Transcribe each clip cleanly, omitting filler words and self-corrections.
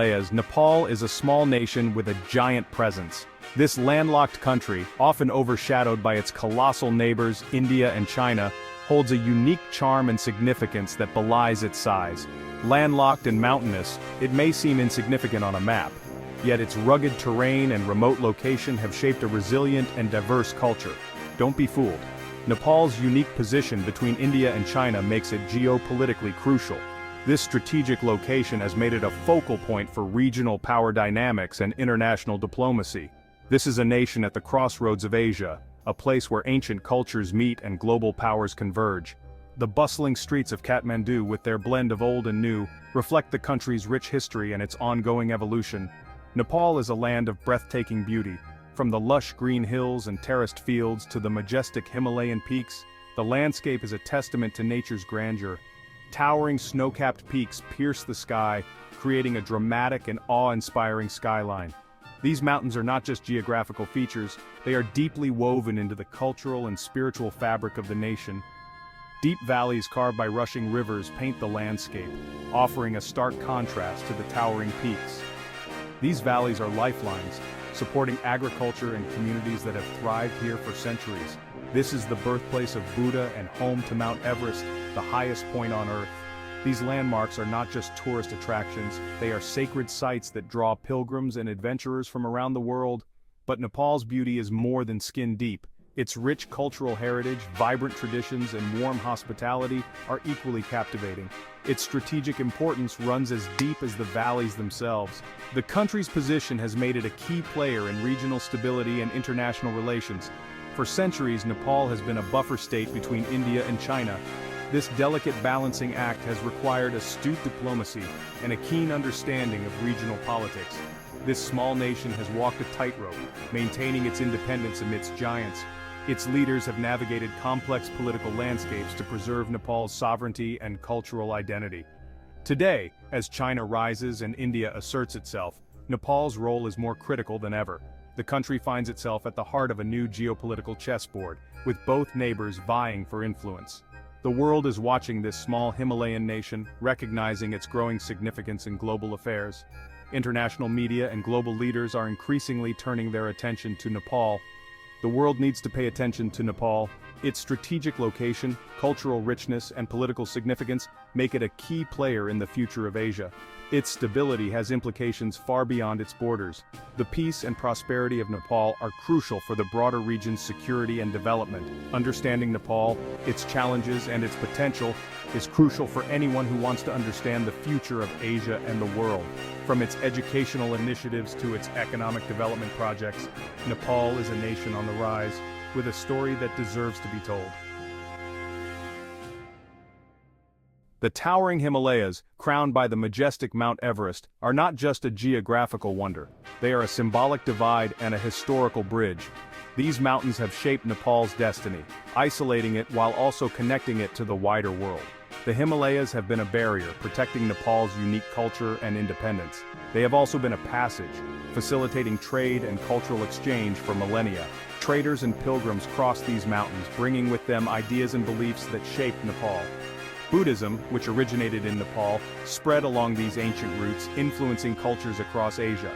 Himalayas, Nepal is a small nation with a giant presence. This landlocked country, often overshadowed by its colossal neighbors, India and China, holds a unique charm and significance that belies its size. Landlocked and mountainous, it may seem insignificant on a map, yet its rugged terrain and remote location have shaped a resilient and diverse culture. Don't be fooled. Nepal's unique position between India and China makes it geopolitically crucial. This strategic location has made it a focal point for regional power dynamics and international diplomacy. This is a nation at the crossroads of Asia, a place where ancient cultures meet and global powers converge. The bustling streets of Kathmandu, with their blend of old and new, reflect the country's rich history and its ongoing evolution. Nepal is a land of breathtaking beauty. From the lush green hills and terraced fields to the majestic Himalayan peaks, the landscape is a testament to nature's grandeur. Towering snow-capped peaks pierce the sky, creating a dramatic and awe-inspiring skyline. These mountains are not just geographical features, they are deeply woven into the cultural and spiritual fabric of the nation. Deep valleys carved by rushing rivers paint the landscape, offering a stark contrast to the towering peaks. These valleys are lifelines, supporting agriculture and communities that have thrived here for centuries. This is the birthplace of Buddha and home to Mount Everest, the highest point on Earth. These landmarks are not just tourist attractions, they are sacred sites that draw pilgrims and adventurers from around the world. But Nepal's beauty is more than skin deep. Its rich cultural heritage, vibrant traditions, and warm hospitality are equally captivating. Its strategic importance runs as deep as the valleys themselves. The country's position has made it a key player in regional stability and international relations. For centuries, Nepal has been a buffer state between India and China. This delicate balancing act has required astute diplomacy and a keen understanding of regional politics. This small nation has walked a tightrope, maintaining its independence amidst giants. Its leaders have navigated complex political landscapes to preserve Nepal's sovereignty and cultural identity. Today, as China rises and India asserts itself, Nepal's role is more critical than ever. The country finds itself at the heart of a new geopolitical chessboard, with both neighbors vying for influence. The world is watching this small Himalayan nation, recognizing its growing significance in global affairs. International media and global leaders are increasingly turning their attention to Nepal. The world needs to pay attention to Nepal. Its strategic location, cultural richness, and political significance make it a key player in the future of Asia. Its stability has implications far beyond its borders. The peace and prosperity of Nepal are crucial for the broader region's security and development. Understanding Nepal, its challenges, and its potential is crucial for anyone who wants to understand the future of Asia and the world. From its educational initiatives to its economic development projects, Nepal is a nation on the rise, with a story that deserves to be told. The towering Himalayas, crowned by the majestic Mount Everest, are not just a geographical wonder. They are a symbolic divide and a historical bridge. These mountains have shaped Nepal's destiny, isolating it while also connecting it to the wider world. The Himalayas have been a barrier, protecting Nepal's unique culture and independence. They have also been a passage, facilitating trade and cultural exchange for millennia. Traders and pilgrims crossed these mountains, bringing with them ideas and beliefs that shaped Nepal. Buddhism, which originated in Nepal, spread along these ancient routes, influencing cultures across Asia.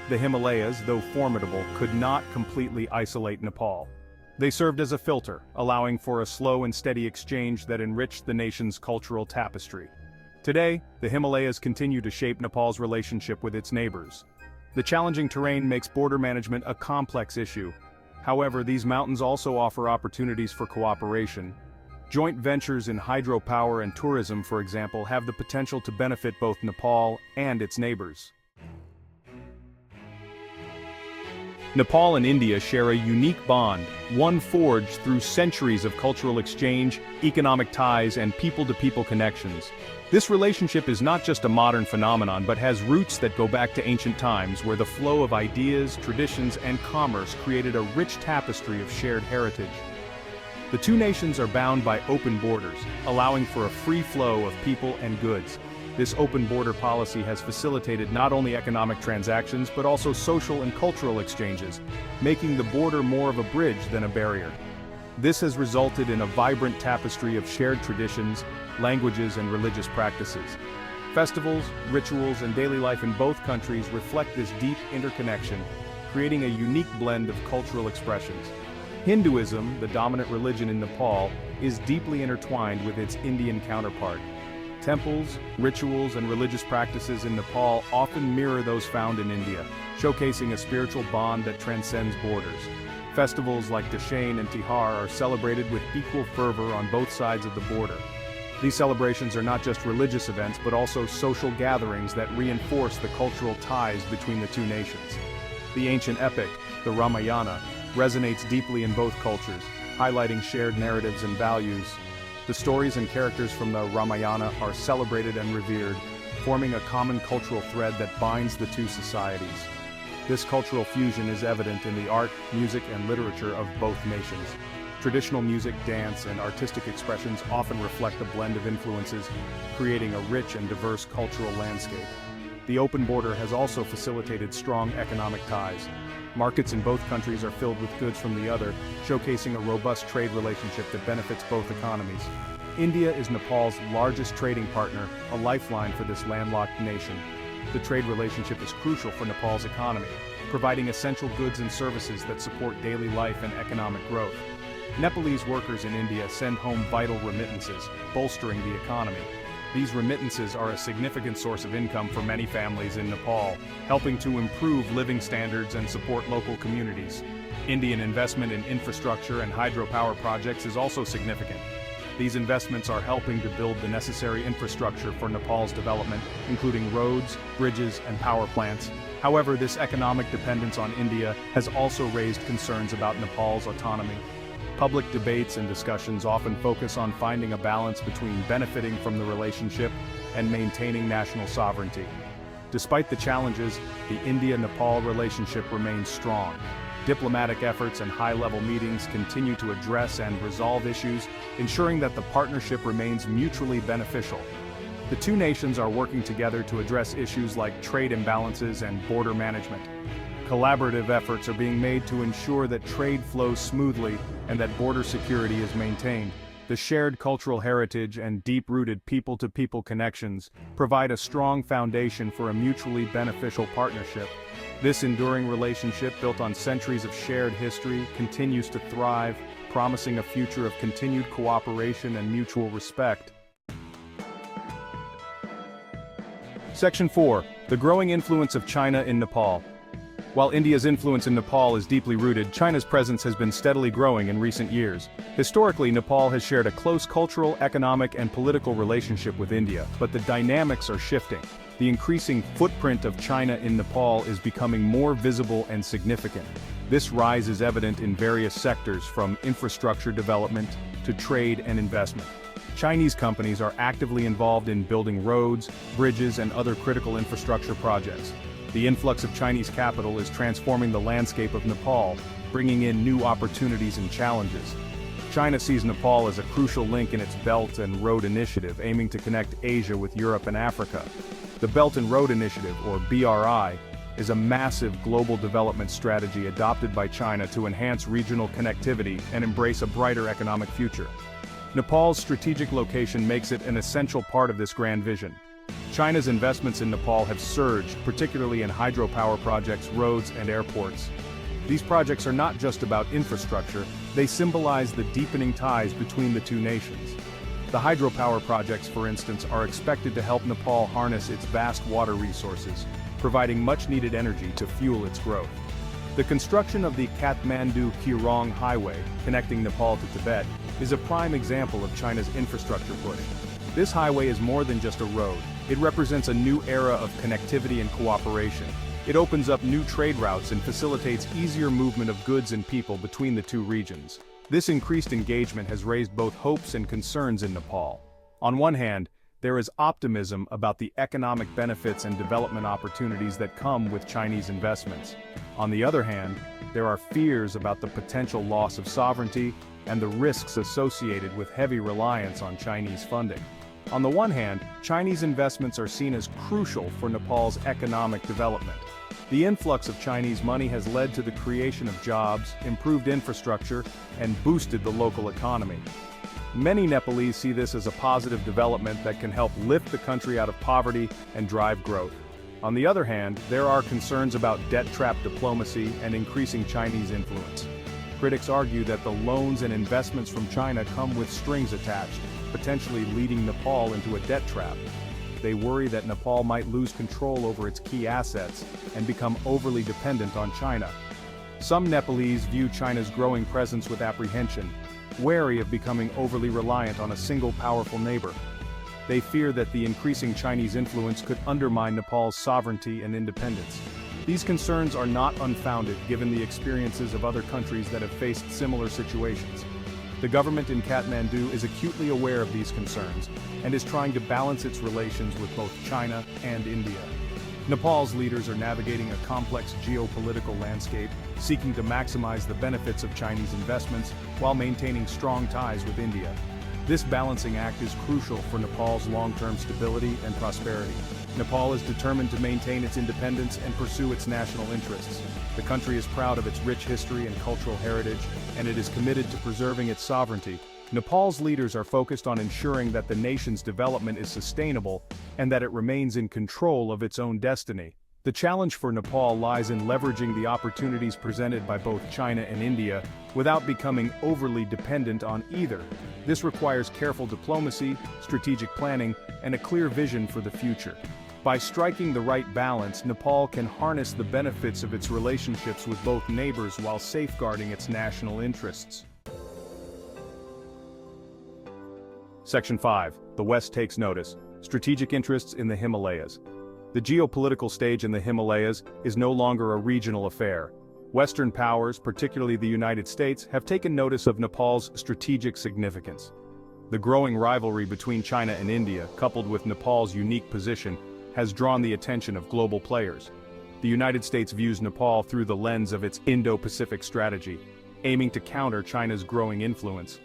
The Himalayas, though formidable, could not completely isolate Nepal. They served as a filter, allowing for a slow and steady exchange that enriched the nation's cultural tapestry. Today, the Himalayas continue to shape Nepal's relationship with its neighbors. The challenging terrain makes border management a complex issue. However, these mountains also offer opportunities for cooperation. Joint ventures in hydropower and tourism, for example, have the potential to benefit both Nepal and its neighbors. Nepal and India share a unique bond, one forged through centuries of cultural exchange, economic ties, and people-to-people connections. This relationship is not just a modern phenomenon but has roots that go back to ancient times, where the flow of ideas, traditions, and commerce created a rich tapestry of shared heritage. The two nations are bound by open borders, allowing for a free flow of people and goods. This open border policy has facilitated not only economic transactions but also social and cultural exchanges, making the border more of a bridge than a barrier. This has resulted in a vibrant tapestry of shared traditions, languages, and religious practices. Festivals, rituals, and daily life in both countries reflect this deep interconnection, creating a unique blend of cultural expressions. Hinduism, the dominant religion in Nepal, is deeply intertwined with its Indian counterpart. Temples, rituals, and religious practices in Nepal often mirror those found in India, showcasing a spiritual bond that transcends borders. Festivals like Dashain and Tihar are celebrated with equal fervor on both sides of the border. These celebrations are not just religious events but also social gatherings that reinforce the cultural ties between the two nations. The ancient epic, the Ramayana, resonates deeply in both cultures, highlighting shared narratives and values. The stories and characters from the Ramayana are celebrated and revered, forming a common cultural thread that binds the two societies. This cultural fusion is evident in the art, music, and literature of both nations. Traditional music, dance, and artistic expressions often reflect a blend of influences, creating a rich and diverse cultural landscape. The open border has also facilitated strong economic ties. Markets in both countries are filled with goods from the other, showcasing a robust trade relationship that benefits both economies. India is Nepal's largest trading partner, a lifeline for this landlocked nation. The trade relationship is crucial for Nepal's economy, providing essential goods and services that support daily life and economic growth. Nepalese workers in India send home vital remittances, bolstering the economy. These remittances are a significant source of income for many families in Nepal, helping to improve living standards and support local communities. Indian investment in infrastructure and hydropower projects is also significant. These investments are helping to build the necessary infrastructure for Nepal's development, including roads, bridges, and power plants. However, this economic dependence on India has also raised concerns about Nepal's autonomy. Public debates and discussions often focus on finding a balance between benefiting from the relationship and maintaining national sovereignty. Despite the challenges, the India-Nepal relationship remains strong. Diplomatic efforts and high-level meetings continue to address and resolve issues, ensuring that the partnership remains mutually beneficial. The two nations are working together to address issues like trade imbalances and border management. Collaborative efforts are being made to ensure that trade flows smoothly and that border security is maintained. The shared cultural heritage and deep-rooted people-to-people connections provide a strong foundation for a mutually beneficial partnership. This enduring relationship, built on centuries of shared history, continues to thrive, promising a future of continued cooperation and mutual respect. Section 4. The growing influence of China in Nepal. While India's influence in Nepal is deeply rooted, China's presence has been steadily growing in recent years. Historically, Nepal has shared a close cultural, economic, and political relationship with India, but the dynamics are shifting. The increasing footprint of China in Nepal is becoming more visible and significant. This rise is evident in various sectors, from infrastructure development to trade and investment. Chinese companies are actively involved in building roads, bridges, and other critical infrastructure projects. The influx of Chinese capital is transforming the landscape of Nepal, bringing in new opportunities and challenges. China sees Nepal as a crucial link in its Belt and Road Initiative, aiming to connect Asia with Europe and Africa. The Belt and Road Initiative, or BRI, is a massive global development strategy adopted by China to enhance regional connectivity and embrace a brighter economic future. Nepal's strategic location makes it an essential part of this grand vision. China's investments in Nepal have surged, particularly in hydropower projects, roads, and airports. These projects are not just about infrastructure, they symbolize the deepening ties between the two nations. The hydropower projects, for instance, are expected to help Nepal harness its vast water resources, providing much-needed energy to fuel its growth. The construction of the Kathmandu-Kirong Highway, connecting Nepal to Tibet, is a prime example of China's infrastructure push. This highway is more than just a road. It represents a new era of connectivity and cooperation. It opens up new trade routes and facilitates easier movement of goods and people between the two regions. This increased engagement has raised both hopes and concerns in Nepal. On one hand, there is optimism about the economic benefits and development opportunities that come with Chinese investments. On the other hand, there are fears about the potential loss of sovereignty and the risks associated with heavy reliance on Chinese funding. On the one hand, Chinese investments are seen as crucial for Nepal's economic development. The influx of Chinese money has led to the creation of jobs, improved infrastructure, and boosted the local economy. Many Nepalese see this as a positive development that can help lift the country out of poverty and drive growth. On the other hand, there are concerns about debt trap diplomacy and increasing Chinese influence. Critics argue that the loans and investments from China come with strings attached, potentially leading Nepal into a debt trap. They worry that Nepal might lose control over its key assets and become overly dependent on China. Some Nepalese view China's growing presence with apprehension, wary of becoming overly reliant on a single powerful neighbor. They fear that the increasing Chinese influence could undermine Nepal's sovereignty and independence. These concerns are not unfounded given the experiences of other countries that have faced similar situations. The government in Kathmandu is acutely aware of these concerns and is trying to balance its relations with both China and India. Nepal's leaders are navigating a complex geopolitical landscape, seeking to maximize the benefits of Chinese investments while maintaining strong ties with India. This balancing act is crucial for Nepal's long-term stability and prosperity. Nepal is determined to maintain its independence and pursue its national interests. The country is proud of its rich history and cultural heritage, and it is committed to preserving its sovereignty. Nepal's leaders are focused on ensuring that the nation's development is sustainable and that it remains in control of its own destiny. The challenge for Nepal lies in leveraging the opportunities presented by both China and India without becoming overly dependent on either. This requires careful diplomacy, strategic planning, and a clear vision for the future. By striking the right balance, Nepal can harness the benefits of its relationships with both neighbors while safeguarding its national interests. Section 5. The West takes notice. Strategic interests in the Himalayas. The geopolitical stage in the Himalayas is no longer a regional affair. Western powers, particularly the United States, have taken notice of Nepal's strategic significance. The growing rivalry between China and India, coupled with Nepal's unique position, has drawn the attention of global players. The United States views Nepal through the lens of its Indo-Pacific strategy, aiming to counter China's growing influence.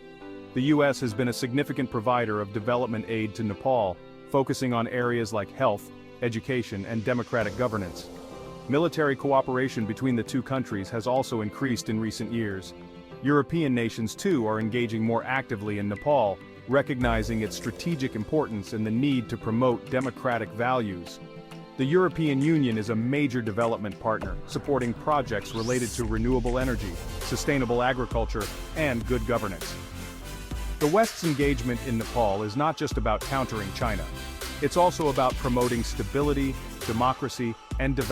The U.S. has been a significant provider of development aid to Nepal, focusing on areas like health, education, and democratic governance. Military cooperation between the two countries has also increased in recent years. European nations too are engaging more actively in Nepal, recognizing its strategic importance and the need to promote democratic values. The European Union is a major development partner, supporting projects related to renewable energy, sustainable agriculture, and good governance. The West's engagement in Nepal is not just about countering China. It's also about promoting stability, democracy, and development.